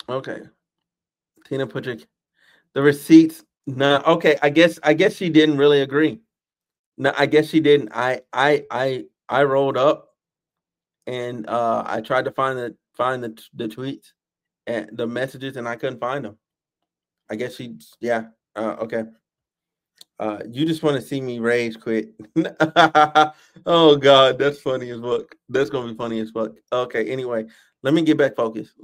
Okay. Tina put the receipts. No, okay. I guess she didn't really agree. No, I guess she didn't. I rolled up and I tried to find the tweets and the messages and I couldn't find them. I guess yeah. Okay. You just want to see me rage quit. Oh God, that's funny as fuck. That's gonna be funny as fuck. Okay, anyway, let me get back focused.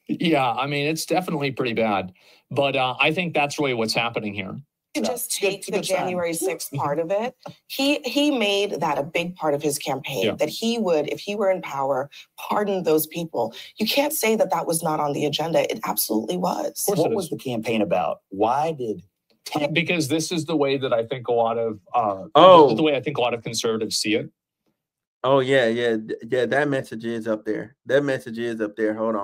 Yeah, I mean, it's definitely pretty bad. But I think that's really what's happening here. To just take the January 6th part of it, he made that a big part of his campaign, that he would, if he were in power, pardon those people. You can't say that that was not on the agenda. It absolutely was. What was the campaign about? Why did... Because this is the way that I think a lot of this is the way I think a lot of conservatives see it. Oh yeah. That message is up there. Hold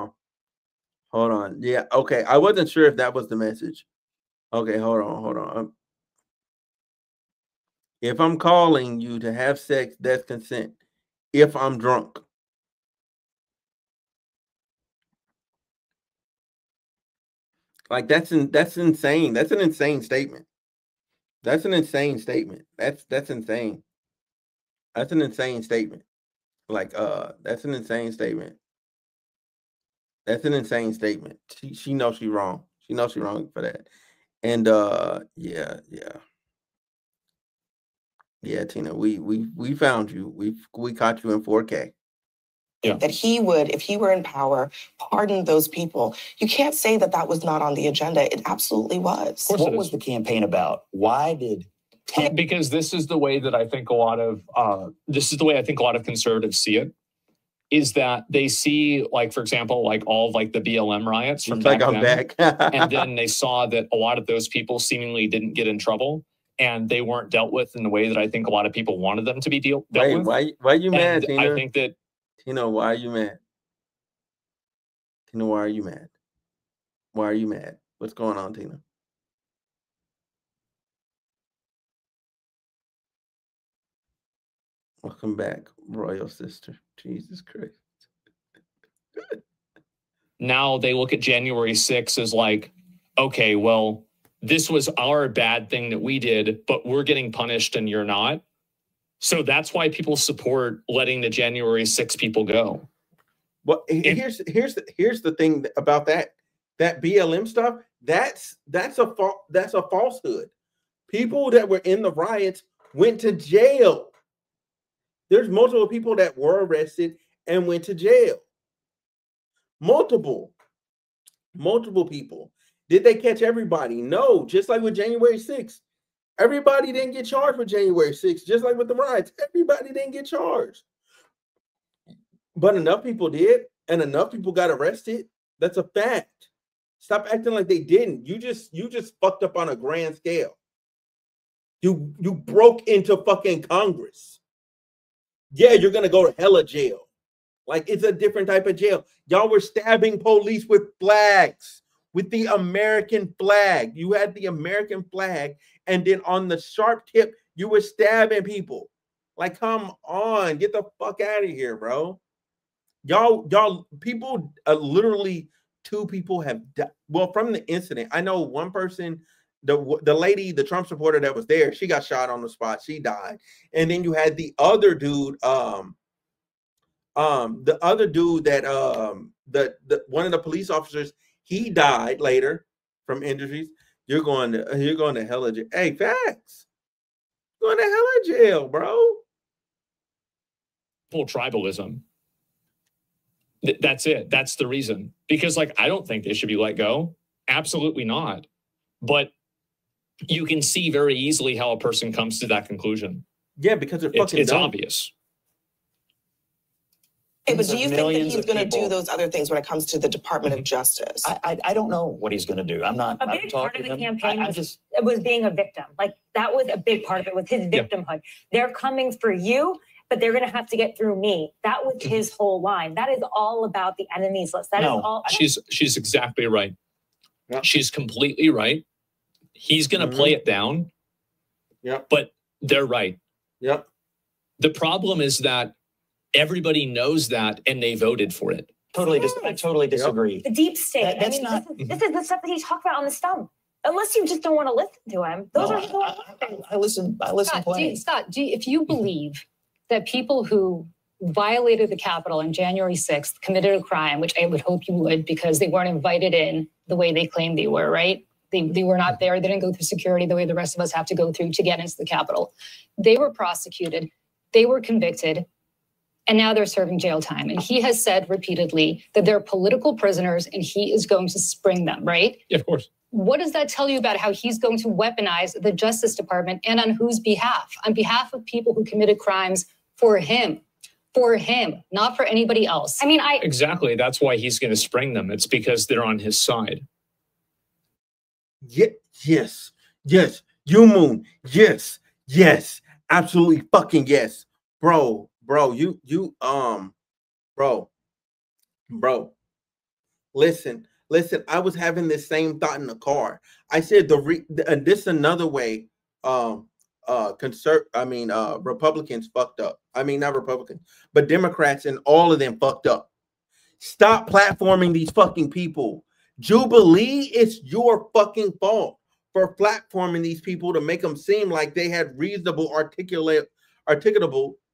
on. Yeah. Okay. I wasn't sure if that was the message. Okay. Hold on. If I'm calling you to have sex, that's consent. If I'm drunk. Like that's insane. That's an insane statement. That's insane. That's an insane statement. Like that's an insane statement. She knows she's wrong. She knows she's wrong for that. And yeah, Tina, we found you. We caught you in 4K. That he would, if he were in power, pardon those people. You can't say that that was not on the agenda. It absolutely was. What was the campaign about? Why did... Because this is the way that I think a lot of conservatives see it. Is that they see, like, for example, like all of like the BLM riots from back then, and then they saw that a lot of those people seemingly didn't get in trouble, and they weren't dealt with in the way that I think a lot of people wanted them to be dealt with. Why are you mad, Tina? I think that... Tina, why are you mad? Tina, why are you mad? Why are you mad? What's going on, Tina? Welcome back, royal sister. Jesus Christ. Now they look at January 6th as like, okay, well, this was our bad thing that we did, but we're getting punished and you're not. So that's why people support letting the January 6th people go. Well, here's the thing about that BLM stuff. That's a falsehood. People that were in the riots went to jail. There's multiple people that were arrested and went to jail. Multiple people. Did they catch everybody? No. Just like with January 6th. Everybody didn't get charged with January 6th, just like with the riots. Everybody didn't get charged. But enough people did, and enough people got arrested. That's a fact. Stop acting like they didn't. You just fucked up on a grand scale. You broke into fucking Congress. Yeah, you're gonna go to hella jail. Like, it's a different type of jail. Y'all were stabbing police with flags, with the American flag. You had the American flag, and then on the sharp tip, you were stabbing people. Like, come on, get the fuck out of here, bro. Y'all, people, literally 2 people have died. Well, from the incident, I know one person, the lady, the Trump supporter that was there, she got shot on the spot. She died. And then you had the other dude, that one of the police officers, he died later from injuries. You're going to hell of jail. Hey, facts. Going to hell of jail, bro. Full tribalism. That's it. That's the reason. Because, like, I don't think they should be let go. Absolutely not. But you can see very easily how a person comes to that conclusion. Yeah, because it's obvious. Okay, but do you think that he's going to do those other things when it comes to the Department of Justice? I don't know what he's going to do. I'm not. A big part of the campaign was being a victim. Like, that was a big part of it, was his victimhood. They're coming for you, but they're going to have to get through me. That was his whole line. That is all about the enemies list. That is all. She's exactly right. Yeah. She's completely right. He's going to play it down. Yeah. But they're right. Yep. The problem is that everybody knows that and they voted for it. I totally disagree. The deep state. That's not. This is the stuff that he talked about on the stump. Unless you just don't want to listen to him. Those are I listen. Scott, if you believe that people who violated the Capitol on January 6th committed a crime, which I would hope you would, because they weren't invited in the way they claimed they were, right? They were not there. They didn't go through security the way the rest of us have to go through to get into the Capitol. They were prosecuted. They were convicted. And now they're serving jail time. And he has said repeatedly that they're political prisoners and he is going to spring them, right? Yeah, of course. What does that tell you about how he's going to weaponize the Justice Department and on whose behalf? On behalf of people who committed crimes for him, not for anybody else. I mean, Exactly. That's why he's going to spring them. It's because they're on his side. Yes. You Moon. Yes. Absolutely fucking yes. Bro. Listen, I was having this same thought in the car. I said this is another way Republicans fucked up. I mean, not Republicans, but Democrats and all of them fucked up. Stop platforming these fucking people. Jubilee, it's your fucking fault for platforming these people to make them seem like they had reasonable, articulable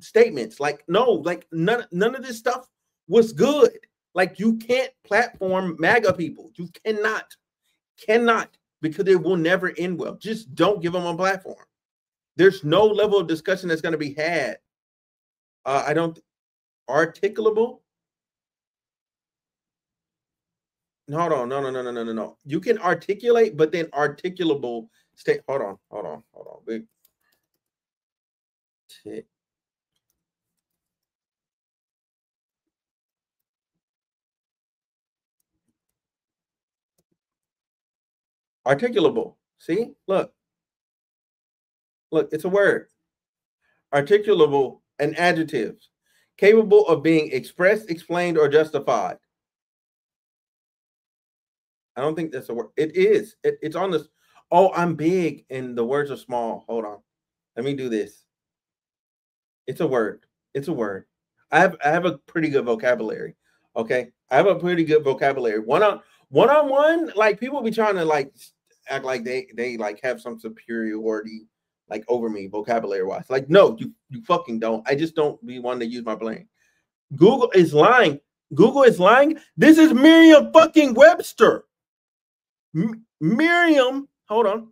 statements. Like, no, like none of this stuff was good. Like, you can't platform MAGA people. You cannot, because it will never end well. Just don't give them a platform. There's no level of discussion that's going to be had. Articulable. Hold on. No. You can articulate, but then articulable state. Hold on. Big. Articulable. See? Look, it's a word. Articulable, an adjective. Capable of being expressed, explained, or justified. I don't think that's a word. It is. It's on this. Oh, I'm big and the words are small. Hold on. Let me do this. It's a word. I have a pretty good vocabulary. Okay. I have a pretty good vocabulary. One-on-one, like, people be trying to like act like they like have some superiority like over me vocabulary wise. Like, no, you fucking don't. I just don't be wanting to use my brain. Google is lying. This is Merriam fucking Webster. Merriam, hold on.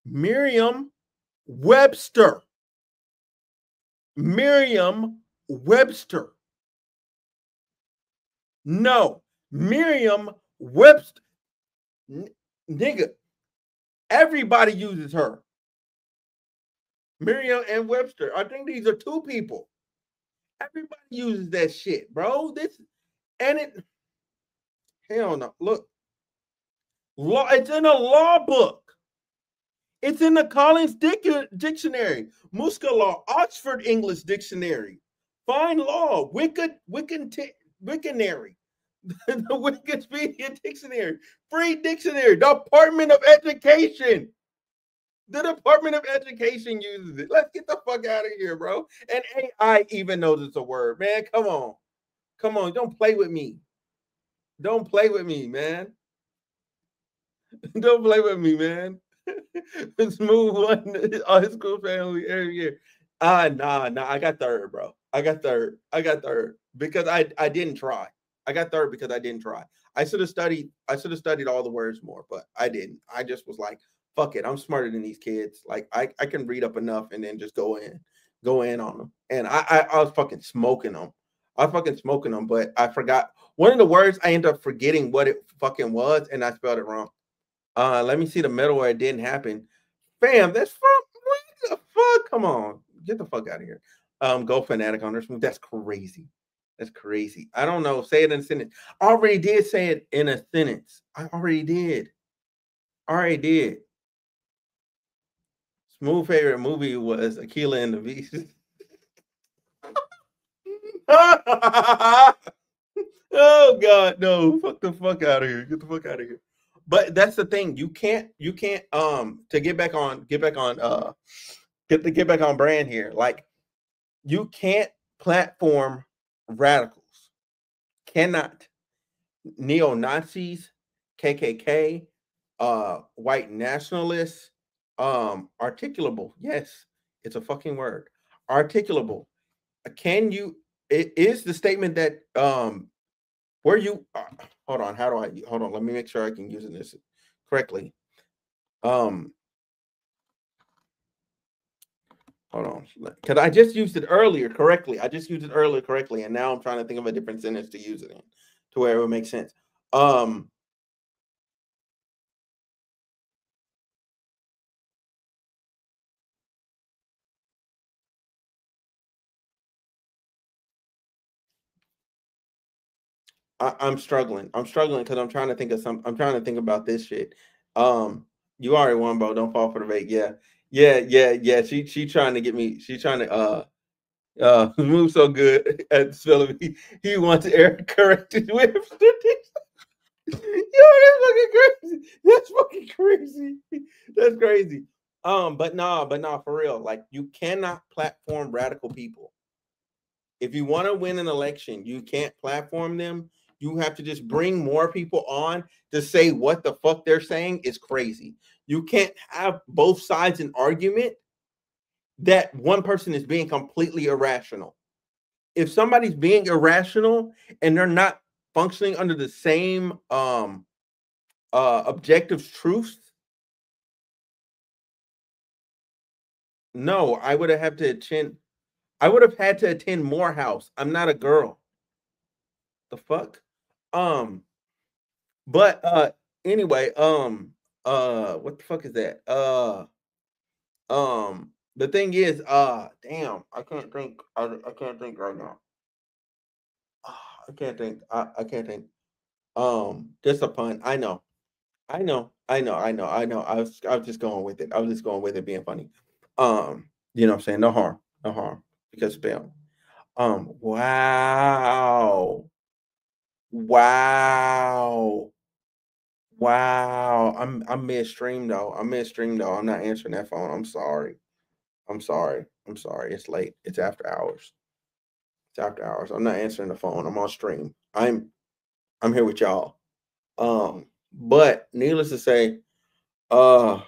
Merriam-Webster. No, Merriam-Webster. Nigga, everybody uses her. Merriam and Webster. I think these are two people. Everybody uses that shit, bro. Hell no. Look. It's in a law book. It's in the Collins Dictionary, Musca Law, Oxford English Dictionary, Fine Law, Wiccanary, the Wikipedia Dictionary, Free Dictionary, Department of Education. The Department of Education uses it. Let's get the fuck out of here, bro. And AI even knows it's a word, man. Come on. Don't play with me. Man. Don't play with me, man. Smooth one. All his school family every year. Nah. I got third, bro. I got third because I didn't try. I got third because I didn't try. I should have studied all the words more, but I didn't. I just was like, fuck it. I'm smarter than these kids. Like, I can read up enough and then just go in on them. And I was fucking smoking them. But I forgot one of the words. I ended up forgetting what it fucking was, and I spelled it wrong. Let me see the middle where it didn't happen. Fam, that's from what the fuck? Come on, get the fuck out of here. Go fanatic on this move. That's crazy. I don't know. Say it in a sentence. I already did say it in a sentence. I already did. Smooth favorite movie was Aquila and the Beast. Oh God, no! Fuck the fuck out of here. Get the fuck out of here. But that's the thing. You can't to get back on brand here. Like, you can't platform radicals. Cannot. Neo-Nazis, KKK, white nationalists, articulable. Yes, it's a fucking word. Articulable. Can you? It is the statement that where you hold on. How do I hold on? Let me make sure I can use this correctly. Hold on, because I just used it earlier correctly. I just used it earlier correctly, and now I'm trying to think of a different sentence to use it in, to where it would make sense. I'm struggling. I'm struggling because I'm trying to think of some. I'm trying to think about this shit. You already won, bro. Don't fall for the bait. Yeah. She trying to get me. She trying to move so good at spelling. He wants air corrected with. Yo, that's fucking crazy. That's fucking crazy. That's crazy. But nah, for real. Like, you cannot platform radical people. If you want to win an election, you can't platform them. You have to just bring more people on to say what the fuck they're saying is crazy. You can't have both sides an argument that one person is being completely irrational. If somebody's being irrational and they're not functioning under the same objective truth, no, I would have had to attend Morehouse. I'm not a girl. The fuck? But anyway, what the fuck is that? The thing is, damn, I can't think. I can't think right now. I can't think. I can't think. Just a pun. I know. I was just going with it. I was just going with it being funny. You know what I'm saying? No harm. No harm. Because spell. Wow. I'm midstream though. I'm not answering that phone. I'm sorry. It's late. It's after hours. I'm not answering the phone. I'm on stream. I'm here with y'all. But needless to say, do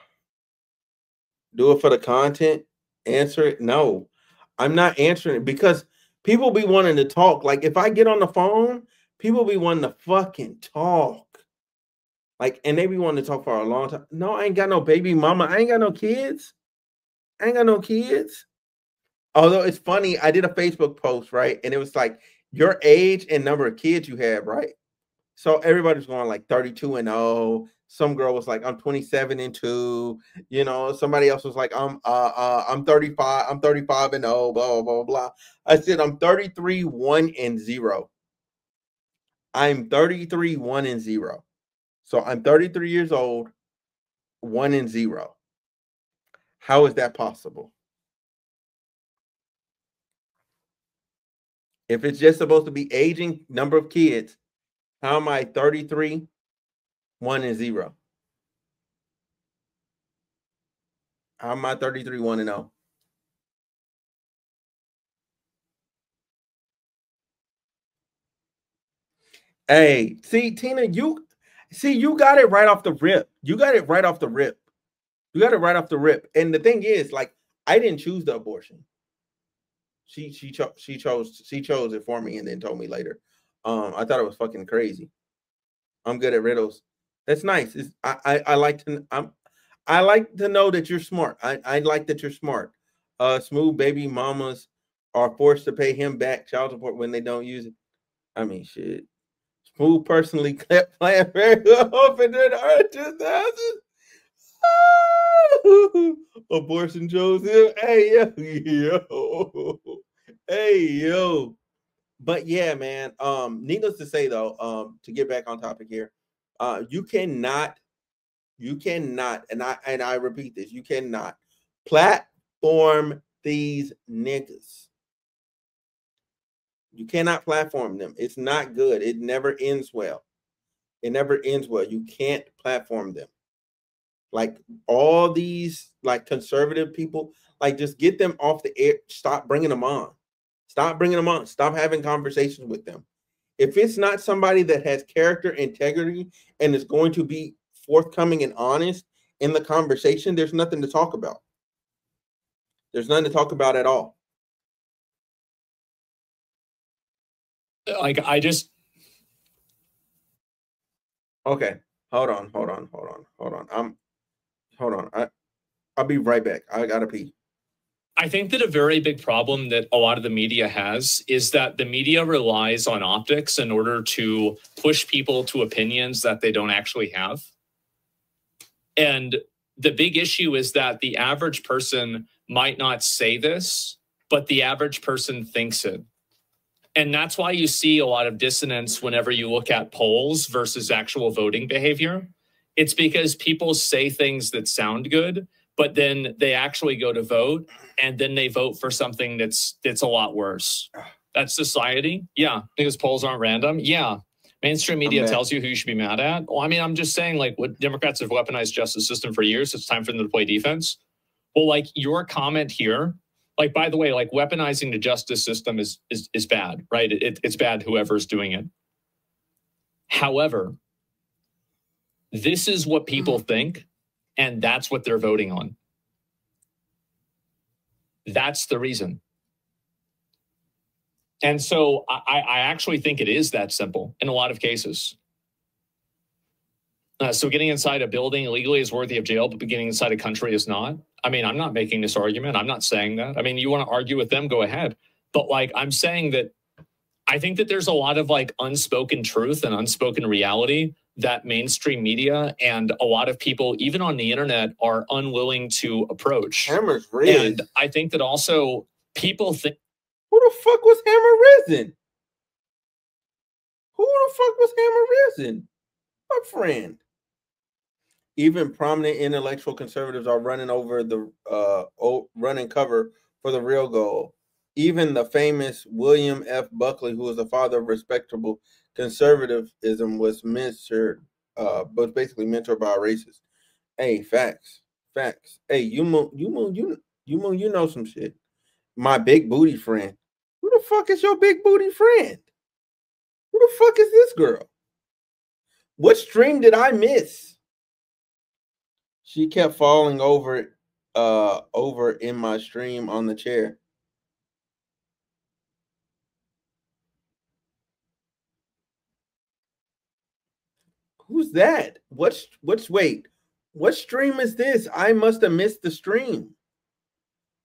it for the content. Answer it. No, I'm not answering it because people be wanting to talk. Like, if I get on the phone, people be wanting to fucking talk. Like, and they be wanting to talk for a long time. No, I ain't got no baby mama. I ain't got no kids. Although it's funny, I did a Facebook post, right? And it was like your age and number of kids you have, right? So everybody's going like 32 and 0. Some girl was like, I'm 27 and 2. You know, somebody else was like, I'm 35, I'm 35 and 0, blah, blah, blah. I said, I'm 33, 1 and 0. I'm 33, 1 and 0. So I'm 33 years old, 1 and 0. How is that possible? If it's just supposed to be aging number of kids, how am I 33, 1 and 0? How am I 33, 1 and 0? Hey, see, Tina, you got it right off the rip. And the thing is, like, I didn't choose the abortion. She chose it for me and then told me later. I thought it was fucking crazy. I'm good at riddles. That's nice. I like to know that you're smart. I like that you're smart. Smooth baby mamas are forced to pay him back child support when they don't use it. I mean, shit. Smooth personally kept playing very often during the early 2000s. Abortion chose him. Hey yo. But yeah, man. Needless to say, though, to get back on topic here, you cannot, and I repeat this, you cannot platform these niggas. You cannot platform them. It's not good. It never ends well. You can't platform them. Like, all these like conservative people, like, just get them off the air. Stop bringing them on. Stop bringing them on. Stop having conversations with them. If it's not somebody that has character, integrity, and is going to be forthcoming and honest in the conversation, there's nothing to talk about. There's nothing to talk about at all. Like, I just... Okay. Hold on. I'll be right back. I gotta pee. I think that a very big problem that a lot of the media has is that the media relies on optics in order to push people to opinions that they don't actually have. And the big issue is that the average person might not say this, but the average person thinks it. And that's why you see a lot of dissonance whenever you look at polls versus actual voting behavior. It's because people say things that sound good, but then they actually go to vote, and then they vote for something that's a lot worse. That's society. Yeah, because polls aren't random. Yeah, mainstream media tells you who you should be mad at. Well, I mean, I'm just saying, like, what Democrats have weaponized justice system for years. It's time for them to play defense. Well, like, your comment here, like, by the way, like, weaponizing the justice system is bad, right? It's bad, whoever's doing it. However, this is what people think, and that's what they're voting on. That's the reason. And so I actually think it is that simple in a lot of cases. So getting inside a building illegally is worthy of jail, but getting inside a country is not. I mean, I'm not making this argument. I'm not saying that. I mean, you want to argue with them, go ahead. But like, I'm saying that I think that there's a lot of like unspoken truth and unspoken reality that mainstream media and a lot of people, even on the internet, are unwilling to approach. Hammer's Riz. And I think that also people think... Who the fuck was Hammer Risen? Who the fuck was Hammer Risen? My friend. Even prominent intellectual conservatives are running over the running cover for the real goal. Even the famous William F. Buckley, who was the father of respectable conservatism, was mentored, was basically mentored by a racist. Hey, facts. Hey, you know some shit. My big booty friend. Who the fuck is your big booty friend? Who the fuck is this girl? What stream did I miss? She kept falling over in my stream on the chair. Who's that? Wait, what stream is this? I must have missed the stream.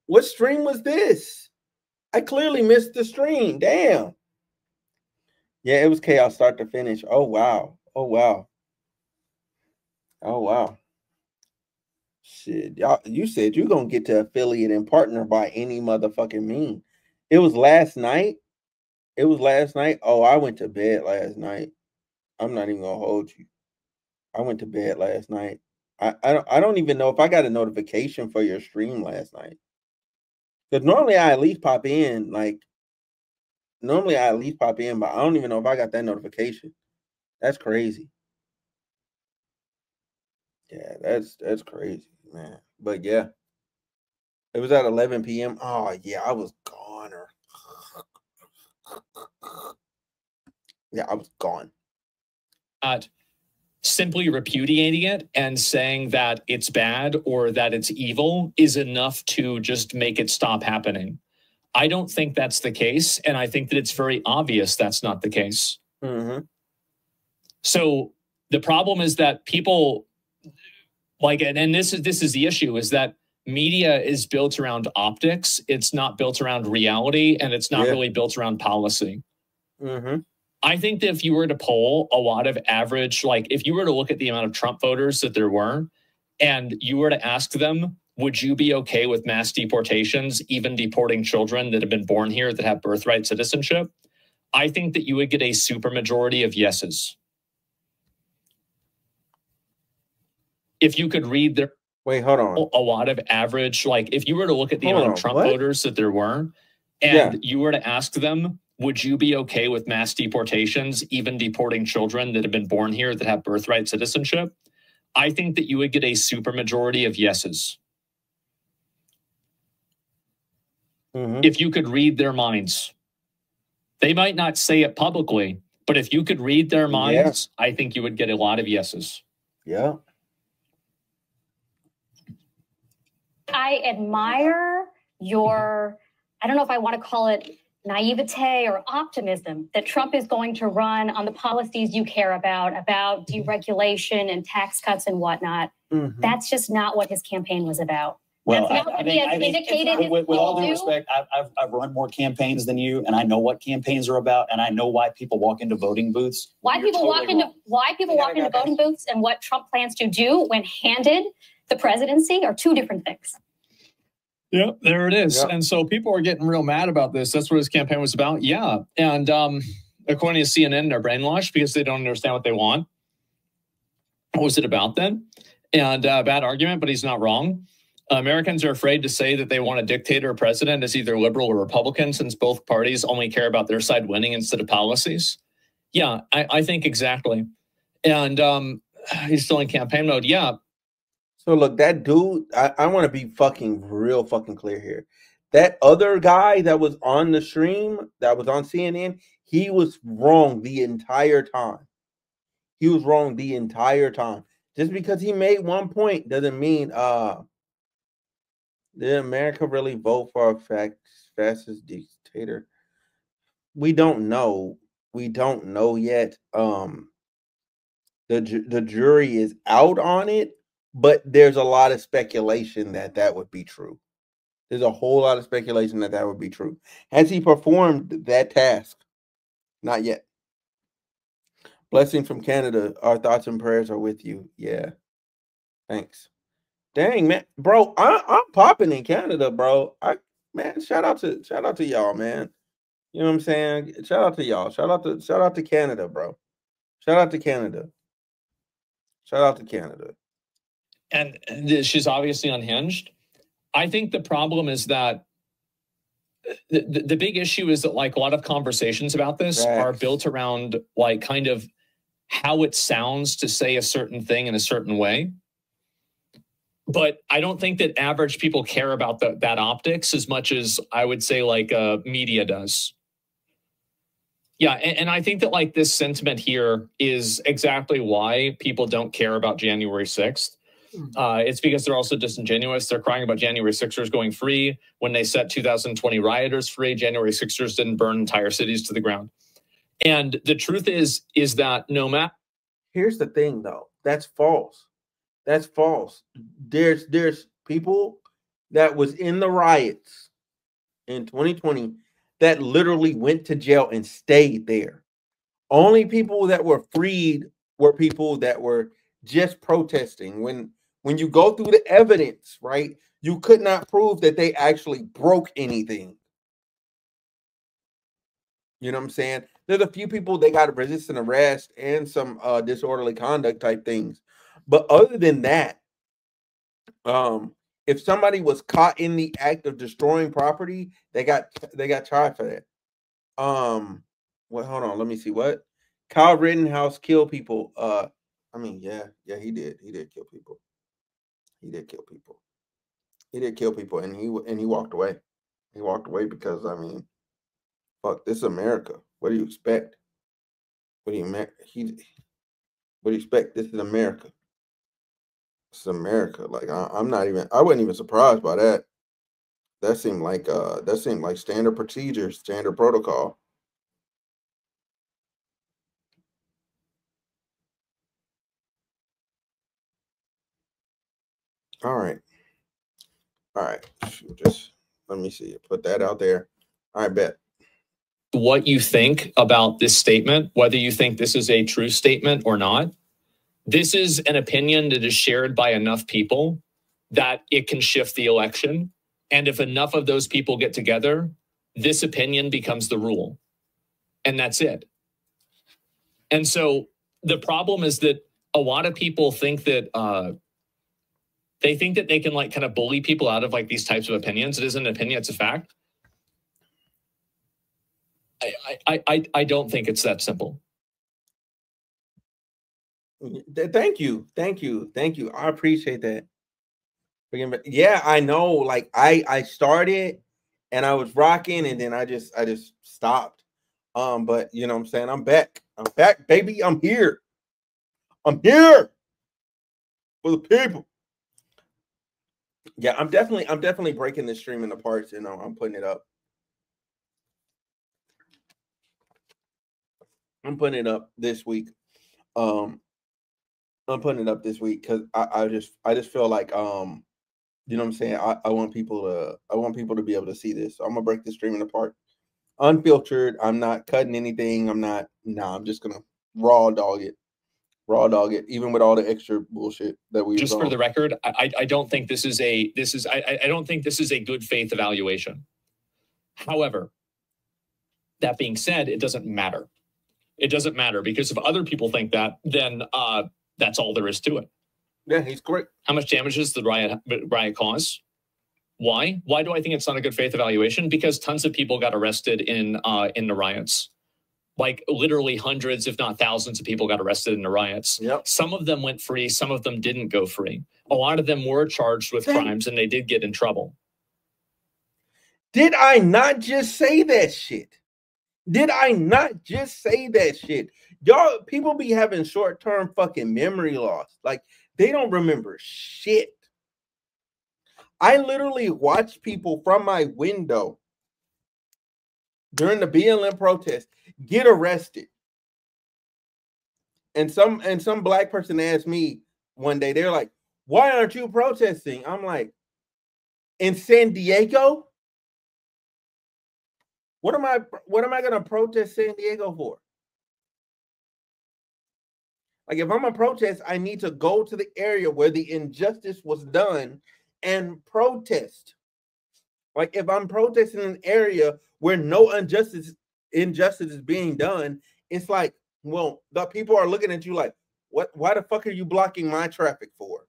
What stream was this? I clearly missed the stream. Damn. Yeah, it was chaos start to finish. Oh wow. Shit, y'all, you said you're gonna get to affiliate and partner by any motherfucking mean. It was last night. Oh, I went to bed last night. I'm not even gonna hold you. I went to bed last night. I don't even know if I got a notification for your stream last night. Because normally I at least pop in, but I don't even know if I got that notification. That's crazy. Yeah, that's crazy, man. But yeah, it was at 11 p.m. Oh yeah, I was goner. Yeah, I was gone. Simply repudiating it and saying that it's bad or that it's evil is enough to just make it stop happening. I don't think that's the case, and I think that it's very obvious that's not the case. Mm-hmm. So the problem is that people like, and this is the issue, is that media is built around optics. It's not built around reality, and it's not really built around policy. Mm-hmm. I think that if you were to poll a lot of average, like if you were to look at the amount of Trump voters that there were, and you were to ask them, would you be okay with mass deportations, even deporting children that have been born here that have birthright citizenship? I think that you would get a supermajority of yeses. If you could read their... Wait, hold on. A lot of average, like if you were to look at the amount of Trump voters that there were, and you were to ask them, would you be okay with mass deportations, even deporting children that have been born here that have birthright citizenship? I think that you would get a supermajority of yeses. Mm-hmm. If you could read their minds. They might not say it publicly, but if you could read their minds, I think you would get a lot of yeses. Yeah. I admire your, I don't know if I want to call it naivete or optimism that Trump is going to run on the policies you care about deregulation and tax cuts and whatnot. Mm-hmm. That's just not what his campaign was about. Well, I think with all due respect, I've run more campaigns than you, and I know what campaigns are about, and I know why people walk into voting booths. Why people walk into voting booths and what Trump plans to do when handed the presidency are two different things. Yeah, there it is. Yep. And so people are getting real mad about this. That's what his campaign was about. Yeah. And according to CNN, they're brainwashed because they don't understand what they want. What was it about then? And bad argument, but he's not wrong. Americans are afraid to say that they want a dictator or president as either liberal or Republican, since both parties only care about their side winning instead of policies. Yeah, I think exactly. And he's still in campaign mode. Yeah. So look, that dude, I want to be real clear here. That other guy that was on the stream, that was on CNN, he was wrong the entire time. He was wrong the entire time. Just because he made one point doesn't mean did America really vote for a fascist dictator? We don't know. We don't know yet. The jury is out on it, but there's a lot of speculation that would be true. There's a whole lot of speculation that would be true. Has he performed that task? Not yet. Blessing from Canada. Our thoughts and prayers are with you. Yeah. Thanks. Dang, man. Bro, I'm popping in Canada, bro. Man, shout out to y'all, man. You know what I'm saying? Shout out to y'all. Shout out to Canada, bro. Shout out to Canada. Shout out to Canada. And she's obviously unhinged. I think the problem is that the big issue is that, like, a lot of conversations about this are built around, like, kind of how it sounds to say a certain thing in a certain way. But I don't think that average people care about that optics as much as I would say, like, media does. Yeah, and I think that, like, this sentiment here is exactly why people don't care about January 6th. It's because they're also disingenuous. They're crying about January 6ers going free when they set 2020 rioters free. January 6ers didn't burn entire cities to the ground. And the truth is that no matter... Here's the thing, though. That's false. That's false. There's people that was in the riots in 2020 that literally went to jail and stayed there. Only people that were freed were people that were just protesting. When you go through the evidence, right, you could not prove that they actually broke anything. You know what I'm saying? There's a few people they got resisting arrest and some disorderly conduct type things. But other than that, if somebody was caught in the act of destroying property, they got tried for that. Well, hold on, let me see. What? Kyle Rittenhouse killed people. I mean, yeah, he did. He did kill people. He did kill people. He did kill people, and he walked away. He walked away because, I mean, fuck, this is America. What do you expect? What do you expect? This is America. This is America. Like, I wasn't even surprised by that. That seemed like standard procedure, standard protocol. All right. Just let me see. Put that out there. I bet. What you think about this statement, whether you think this is a true statement or not, this is an opinion that is shared by enough people that it can shift the election. And if enough of those people get together, this opinion becomes the rule. And that's it. And so the problem is that a lot of people think that they think that they can, like, kind of bully people out of, like, these types of opinions. It isn't an opinion, it's a fact. I don't think it's that simple. Thank you. I appreciate that. Yeah, I know. Like, I started and I was rocking, and then I just stopped. But you know what I'm saying? I'm back. I'm back, baby. I'm here. I'm here for the people. Yeah, I'm definitely breaking this stream into parts, and I'm putting it up. I'm putting it up this week. I'm putting it up this week because I just feel like you know what I'm saying? I want people to be able to see this. So I'm gonna break this stream apart. Unfiltered. I'm not cutting anything. I'm just gonna raw dog it. Raw dog it, even with all the extra bullshit that we just for the record, I don't think this is a I don't think this is a good faith evaluation. However, that being said, it doesn't matter. It doesn't matter because if other people think that, then that's all there is to it. Yeah, he's correct. How much damage does the riot cause? Why? Why do I think it's not a good faith evaluation? Because tons of people got arrested in the riots. Like literally hundreds, if not thousands of people got arrested in the riots. Yep. Some of them went free. Some of them didn't go free. A lot of them were charged with crimes and they did get in trouble. Did I not just say that shit? Did I not just say that shit? Y'all, people be having short-term fucking memory loss. Like, they don't remember shit. I literally watched people from my window during the BLM protest get arrested. And some black person asked me one day, they're like, why aren't you protesting? I'm like, in San Diego? What am I gonna protest San Diego for? Like, if I'm gonna protest, I need to go to the area where the injustice was done and protest. Like, if I'm protesting in an area where no injustice is being done, it's like, well, the people are looking at you like, what? Why the fuck are you blocking my traffic for?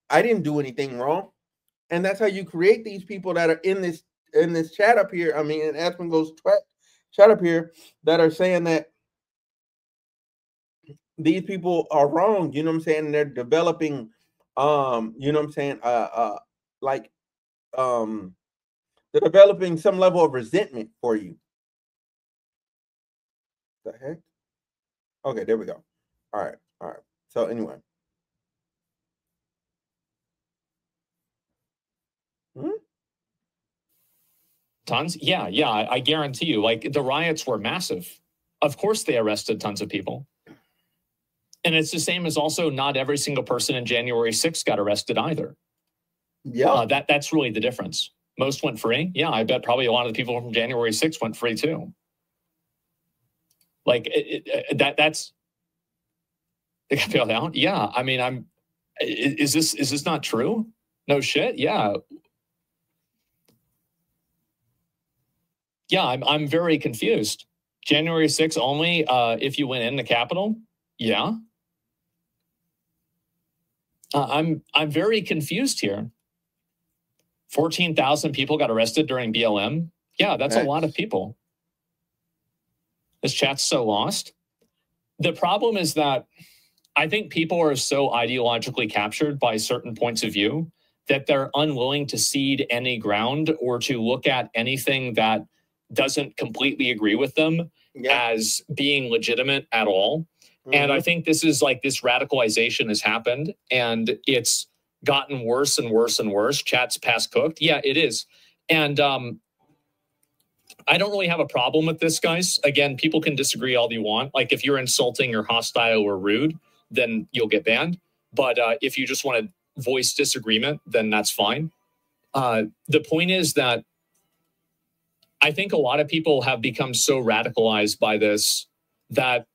I didn't do anything wrong. And that's how you create these people that are in this chat up here. I mean, in Asmongold's chat up here that are saying that these people are wrong. You know what I'm saying? They're developing, you know what I'm saying? They're developing some level of resentment for you. The heck? Okay, there we go. All right. So anyway. Tons? Yeah, I guarantee you. Like, the riots were massive. Of course they arrested tons of people. And it's the same as also not every single person in January 6th got arrested either. Yeah. That's really the difference. Most went free. Yeah, I bet probably a lot of the people from January 6th went free too. Like, that's... They got bailed out? Yeah, I mean, is this not true? No shit? Yeah. Yeah, I'm very confused. January 6th only, if you went in the Capitol? Yeah. I'm very confused here. 14,000 people got arrested during BLM. Yeah, that's a lot of people. This chat's so lost. The problem is that I think people are so ideologically captured by certain points of view that they're unwilling to cede any ground or to look at anything that doesn't completely agree with them as being legitimate at all. And I think this is like this radicalization has happened and it's gotten worse and worse and worse. Chat's past cooked. Yeah, it is. And I don't really have a problem with this, guys. Again, people can disagree all you want. Like, if you're insulting or hostile or rude, then you'll get banned. But if you just want to voice disagreement, then that's fine. The point is that I think a lot of people have become so radicalized by this that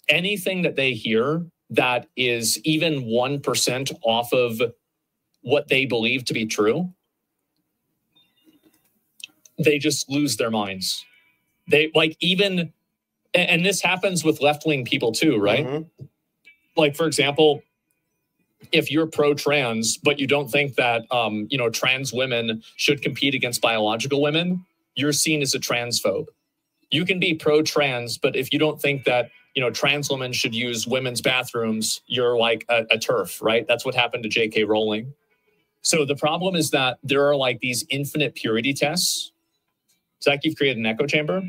anything that they hear that is even 1% off of what they believe to be true, they just lose their minds. They like even, and this happens with left-wing people too, right? Like, for example, if you're pro-trans, but you don't think that, you know, trans women should compete against biological women, you're seen as a transphobe. You can be pro-trans, but if you don't think that, you know, trans women should use women's bathrooms, you're like a TERF, right? That's what happened to J.K. Rowling. So the problem is that there are like these infinite purity tests. Zach, you've created an echo chamber?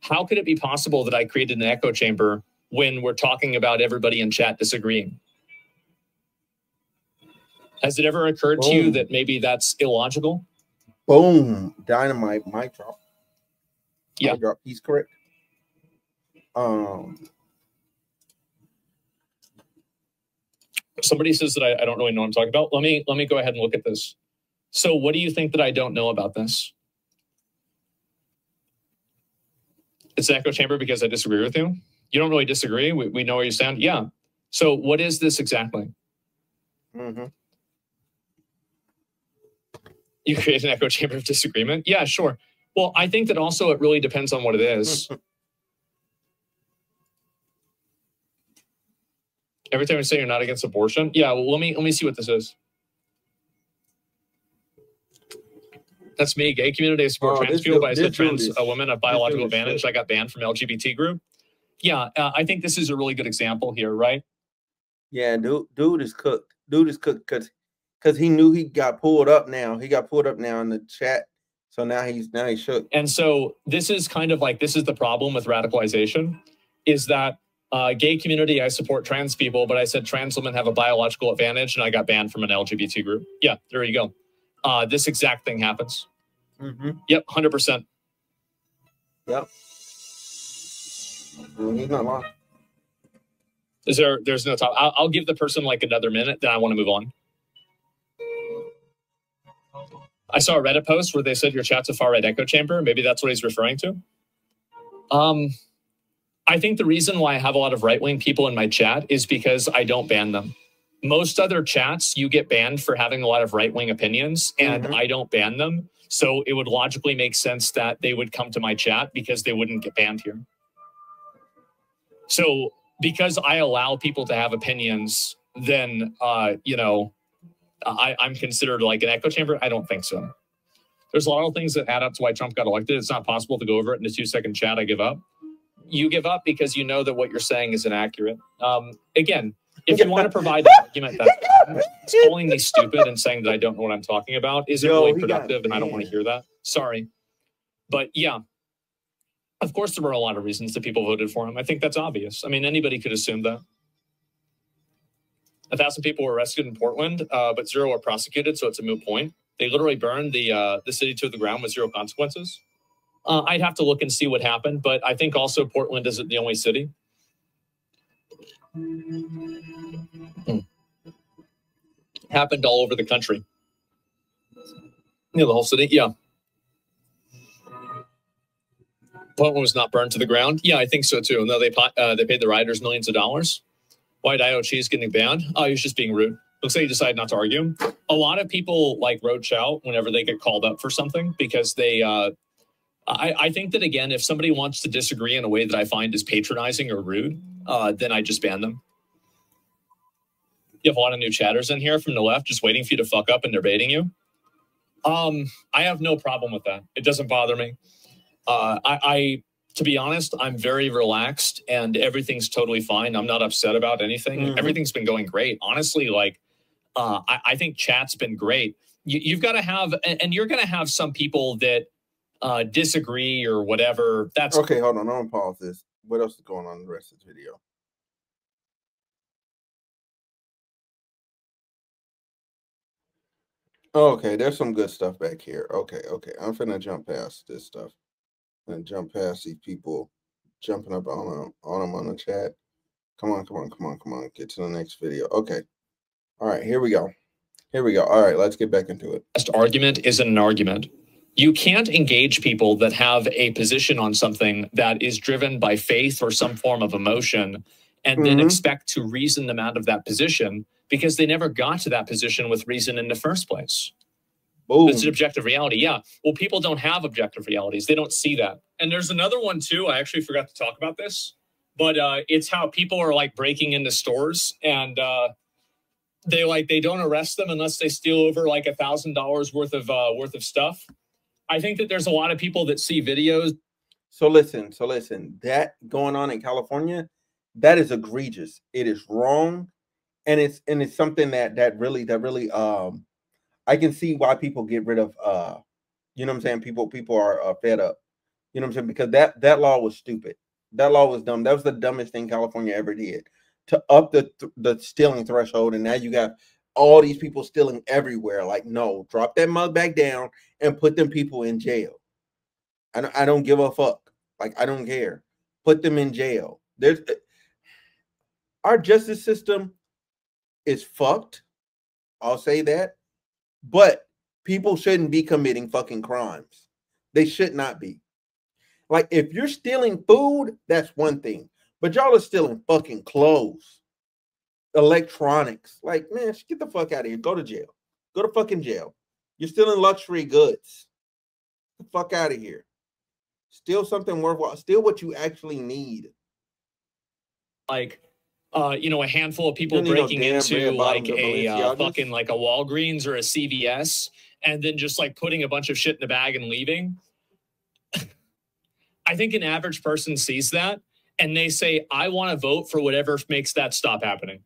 How could it be possible that I created an echo chamber when we're talking about everybody in chat disagreeing? Has it ever occurred to you that maybe that's illogical? Boom. Dynamite. Mic drop. Yeah. Mic drop. He's correct. Somebody says that I don't really know what I'm talking about. Let me go ahead and look at this. So what do you think that I don't know about this? It's an echo chamber because I disagree with you? You don't really disagree? We know where you stand? Yeah. So what is this exactly? Mm-hmm. You create an echo chamber of disagreement? Yeah, sure. Well, I think that also it really depends on what it is. Every time you say you're not against abortion? Yeah, well, let me see what this is. That's me, gay community. I support trans people, but I said trans women have biological advantage. I got banned from LGBT group. Yeah, I think this is a really good example here, right? Yeah, dude is cooked. Dude is cooked because he knew he got pulled up now. He got pulled up now in the chat. So now he's shook. And so this is kind of like, this is the problem with radicalization, is that gay community, I support trans people, but I said trans women have a biological advantage and I got banned from an LGBT group. Yeah, there you go. This exact thing happens. Mm-hmm. Yep, 100%. Yep. He's not lying. There's no top. I'll give the person like another minute, then I want to move on. I saw a Reddit post where they said your chat's a far-right echo chamber. Maybe that's what he's referring to. I think the reason why I have a lot of right-wing people in my chat is because I don't ban them. Most other chats, you get banned for having a lot of right-wing opinions, and I don't ban them. So it would logically make sense that they would come to my chat because they wouldn't get banned here. So because I allow people to have opinions, then, you know, I'm considered like an echo chamber. I don't think so. There's a lot of things that add up to why Trump got elected. It's not possible to go over it in a 2-second chat. I give up. You give up because you know that what you're saying is inaccurate. Again, if you want to provide an argument that's calling me stupid and saying that I don't know what I'm talking about isn't really productive, and I don't want to hear that. Sorry. But yeah, of course, there were a lot of reasons that people voted for him. I think that's obvious. I mean, anybody could assume that. 1,000 people were arrested in Portland, but 0 were prosecuted, so it's a moot point. They literally burned the city to the ground with 0 consequences. I'd have to look and see what happened, but I think also Portland isn't the only city. Happened all over the country. Yeah, the whole city, yeah. Portland was not burned to the ground. Yeah, I think so too. No, they paid the rioters millions of dollars. White IoT is getting banned. Oh, he was just being rude. Looks like he decided not to argue. A lot of people like roach out whenever they get called up for something because they, I think that again, if somebody wants to disagree in a way that I find is patronizing or rude, then I just ban them. You have a lot of new chatters in here from the left just waiting for you to fuck up and they're baiting you. I have no problem with that. It doesn't bother me. To be honest, I'm very relaxed and everything's totally fine. I'm not upset about anything. Everything's been going great. Honestly, like, I think chat's been great. You've got to have, and you're going to have some people that disagree or whatever. That's okay. Hold on. I'm going to pause this. What else is going on in the rest of the video? Okay, there's some good stuff back here. Okay. I'm finna jump past this stuff and jump past these people jumping up on them on the chat. Come on. Get to the next video. Okay. All right, here we go. All right, let's get back into it. Best argument isn't an argument. You can't engage people that have a position on something that is driven by faith or some form of emotion and then expect to reason them out of that position because they never got to that position with reason in the first place. Boom. It's an objective reality. Yeah. Well, people don't have objective realities. They don't see that. And there's another one too. I actually forgot to talk about this, but it's how people are like breaking into stores and they don't arrest them unless they steal over like $1,000 worth of stuff. I think that there's a lot of people that see videos. So listen, that going on in California, that is egregious. It is wrong. And it's something that really I can see why people get rid of you know what I'm saying? People are fed up. You know what I'm saying? Because that law was stupid. That law was dumb. That was the dumbest thing California ever did, to up the stealing threshold. And now you got all these people stealing everywhere. Like, no, drop that mug back down and put them people in jail. I don't give a fuck. Like, I don't care. Put them in jail. Our justice system is fucked. I'll say that. But people shouldn't be committing fucking crimes. They should not be. Like, if you're stealing food, that's one thing. But y'all are stealing fucking clothes, electronics. Like, man, get the fuck out of here. Go to jail. Go to fucking jail. You're stealing luxury goods. Get the fuck out of here. Steal something worthwhile. Steal what you actually need. Like, you know, a handful of people breaking into like a fucking like a Walgreens or a CVS, and then just like putting a bunch of shit in a bag and leaving. I think an average person sees that and they say, I want to vote for whatever makes that stop happening.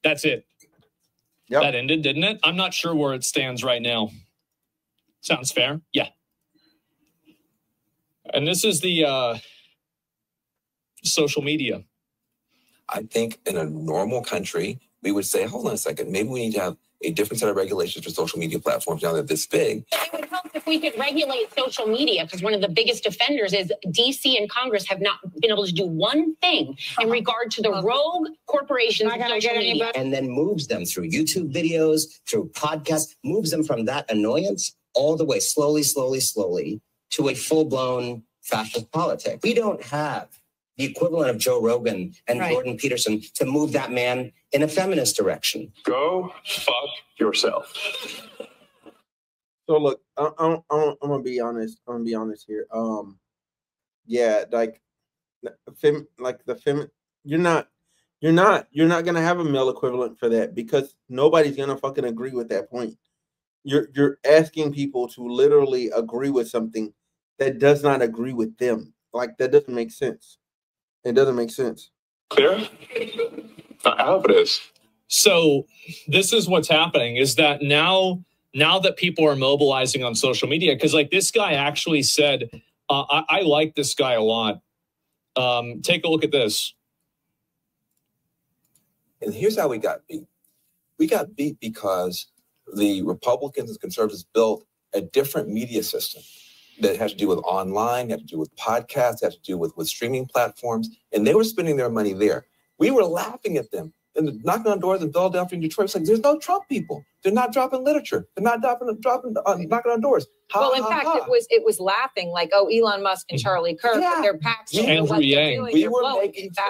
That's it. Yep. That ended, didn't it? I'm not sure where it stands right now. Sounds fair? Yeah. And this is the social media. I think in a normal country, we would say, hold on a second, maybe we need to have a different set of regulations for social media platforms now that this big. It would help if we could regulate social media, because one of the biggest offenders is DC and Congress have not been able to do one thing in regard to the rogue corporations of social media. And then moves them through YouTube videos, through podcasts, moves them from that annoyance all the way slowly to a full-blown fascist politics. We don't have the equivalent of Joe Rogan and Jordan Peterson to move that man in a feminist direction. Go fuck yourself. So look, I'm gonna be honest. I'm gonna be honest here. Yeah, like you're not gonna have a male equivalent for that, because nobody's gonna fucking agree with that point. You're asking people to literally agree with something that does not agree with them. Like, that doesn't make sense. It doesn't make sense. Clear? I hope it is. So this is what's happening, is that now that people are mobilizing on social media, because like this guy actually said, I like this guy a lot. Take a look at this. And here's how we got beat. We got beat because the Republicans and conservatives built a different media system that has to do with online, has to do with podcasts, has to do with streaming platforms, and they were spending their money there. We were laughing at them and knocking on doors in Philadelphia and Detroit. It's like, there's no Trump people. They're not dropping literature. They're not knocking on doors. In fact, it was laughing like, oh, Elon Musk and Charlie Kirk, their PACs.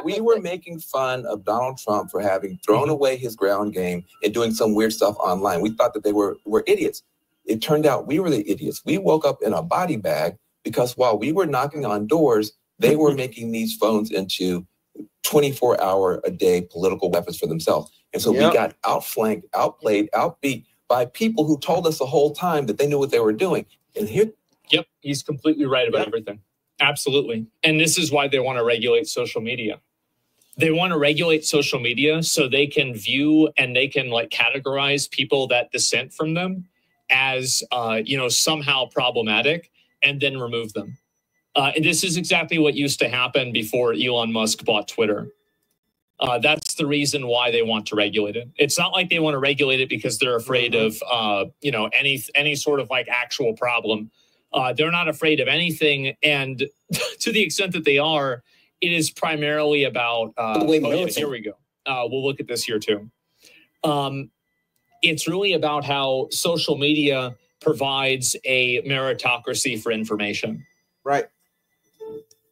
We were making fun of Donald Trump for having thrown away his ground game and doing some weird stuff online. We thought that they were idiots. It turned out we were the idiots. We woke up in a body bag because while we were knocking on doors, they were making these phones into 24-hour-a-day political weapons for themselves. And so we got outflanked, outplayed, outbeat by people who told us the whole time that they knew what they were doing. And here... Yep, he's completely right about everything. Absolutely. And this is why they want to regulate social media. They want to regulate social media so they can view and they can like categorize people that dissent from them as, somehow problematic, and then remove them. And this is exactly what used to happen before Elon Musk bought Twitter. That's the reason why they want to regulate it. It's not like they want to regulate it because they're afraid of, any sort of like actual problem. They're not afraid of anything. And to the extent that they are, it is primarily about, here we go. We'll look at this here too. It's really about how social media provides a meritocracy for information. Right.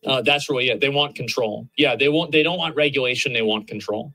That's really it. They want control. Yeah, they don't want regulation. They want control.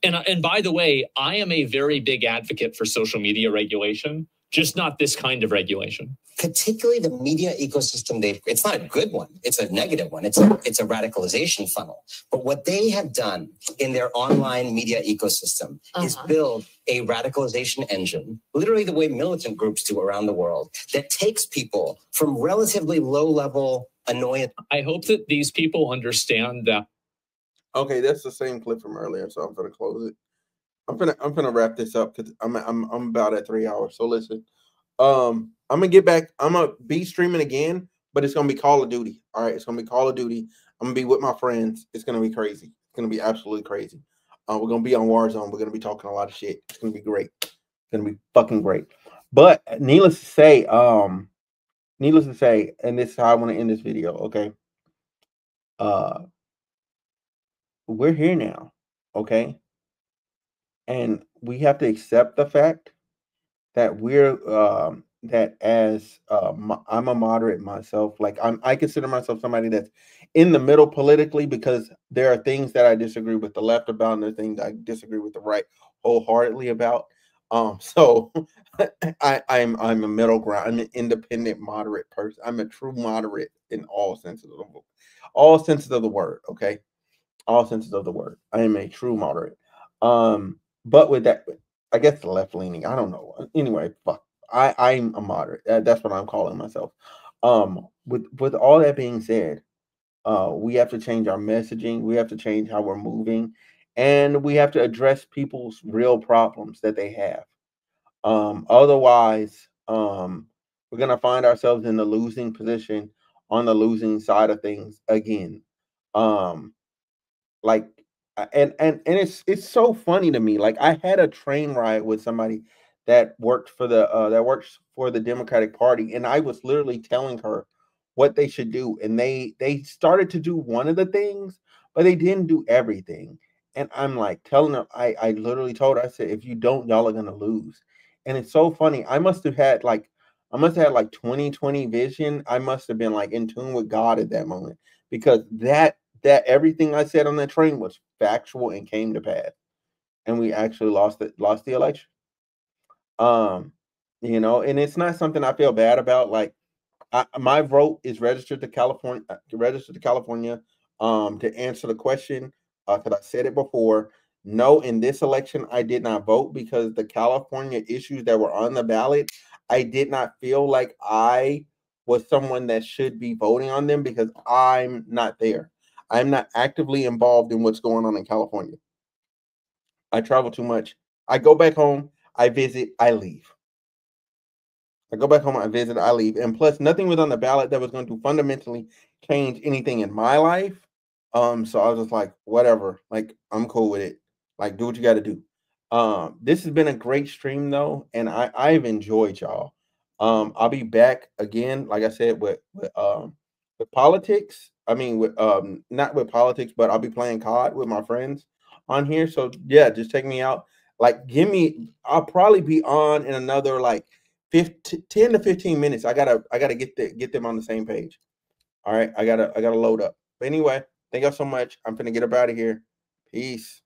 And by the way, I am a very big advocate for social media regulation, just not this kind of regulation. Particularly the media ecosystem, it's not a good one. It's a negative one. It's a radicalization funnel. But what they have done in their online media ecosystem is build a radicalization engine, literally the way militant groups do around the world, that takes people from relatively low-level annoyance. I hope that these people understand that. Okay, that's the same clip from earlier, so I'm gonna close it. I'm gonna wrap this up because I'm about at 3 hours. So listen. I'm gonna get back. I'm gonna be streaming again, but it's gonna be Call of Duty. All right, it's gonna be Call of Duty. I'm gonna be with my friends. It's gonna be crazy. It's gonna be absolutely crazy. We're gonna be on Warzone. We're gonna be talking a lot of shit. It's gonna be great. It's gonna be fucking great. But needless to say, and this is how I want to end this video. Okay. We're here now. Okay. And we have to accept the fact that we're that as I'm a moderate myself. Like I consider myself somebody that's in the middle politically, because there are things that I disagree with the left about, and there are things I disagree with the right wholeheartedly about. So I'm a middle ground. I'm an independent moderate person. I'm a true moderate in all senses of the word. Okay, all senses of the word. I am a true moderate. But with that, I guess the left leaning. I don't know. Anyway, fuck. I'm a moderate. That's what I'm calling myself. With all that being said, we have to change our messaging. We have to change how we're moving, and we have to address people's real problems that they have. Otherwise, we're gonna find ourselves in the losing position, on the losing side of things again. Like, and it's so funny to me. Like, I had a train ride with somebody that works for the Democratic Party, and I was literally telling her what they should do, and they started to do one of the things, but they didn't do everything. And I'm like telling her, I literally told her, I said, if you don't, y'all are gonna lose. And it's so funny. I must have had like 20/20 vision. I must have been like in tune with God at that moment, because that everything I said on that train was factual and came to pass, and we actually lost the election. And it's not something I feel bad about. Like, my vote is registered to California. To answer the question, because I said it before. No, in this election, I did not vote because the California issues that were on the ballot, I did not feel like I was someone that should be voting on them, because I'm not there. I'm not actively involved in what's going on in California. I travel too much. I go back home, I visit, I leave. I go back home, I visit, I leave. And plus, nothing was on the ballot that was going to fundamentally change anything in my life. So I was just like, whatever. Like, I'm cool with it. Like, do what you got to do. This has been a great stream though, and I've enjoyed y'all. I'll be back again, like I said, with politics. I mean, with not with politics, but I'll be playing COD with my friends on here. So yeah, just check me out. Like, I'll probably be on in another like 10 to 15 minutes. I gotta get them on the same page. All right, I gotta load up. But anyway, thank y'all so much. I'm finna get up out of here. Peace.